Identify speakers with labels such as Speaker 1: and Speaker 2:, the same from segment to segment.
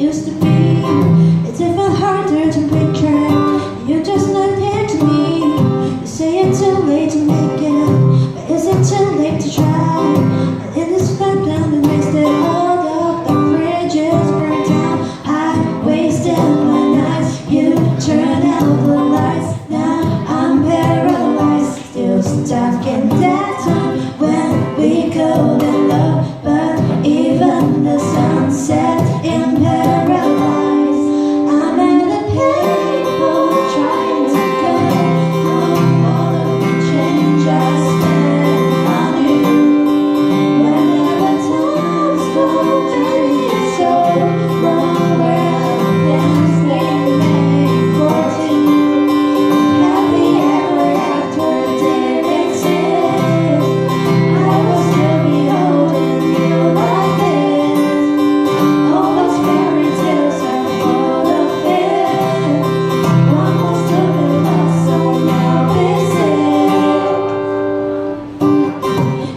Speaker 1: used to be. It's even harder to picture. You're just not here to me. You say it's too late to make it, but is it too late to try? And in this fact and wasted all of the bridges burned down. I wasted my nights. You turned out the lights. Now I'm paralyzed, still stuck in that time when we couldn't love. But even the sunset in paradise. I'm at a paper trying to go home. All of the change I spent on you. Whenever times go dirty, it's so wrong. Where the plans we made for two. Happy ever after did exist. I will still be holding you like this. All those fairy tales are full of fear. One was to be lost, so now this is.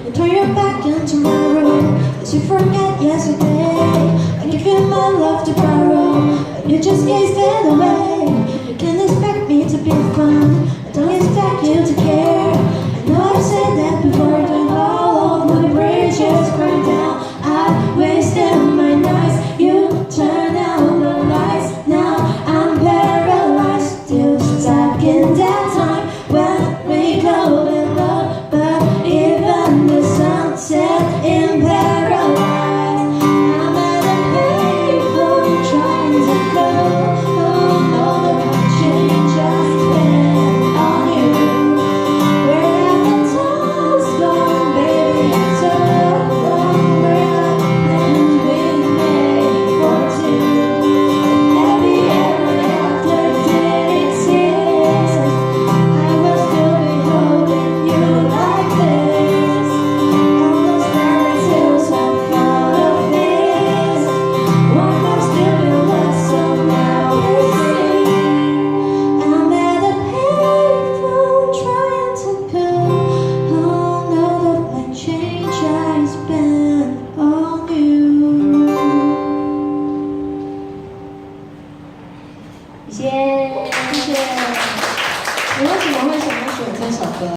Speaker 1: You turn your back on tomorrow as you forget yesterday. I give you my love to borrow, but you just gave it away. You can't expect me to be fun. I don't expect you to care. I know I've said that before. Doing all of my bridges burned down. I wasted my nights. You turned out the lights. Now I'm paralyzed, still stuck in that time when we couldn't love. But even the sunset in paradise. I'm at a payphone trying to go home. All of my change I spent on you. Where have the times gone, baby? It's so long. Where are the plans we made for two? Happy ever after did exist. I will still be holding you like this. All those fairy tales are full of this. One more still be lost, so now we see. I'm at a payphone trying to go home. All of my change I spent on you.
Speaker 2: 谢谢。
Speaker 1: 谢谢。
Speaker 2: 你为什么会想要选这首歌？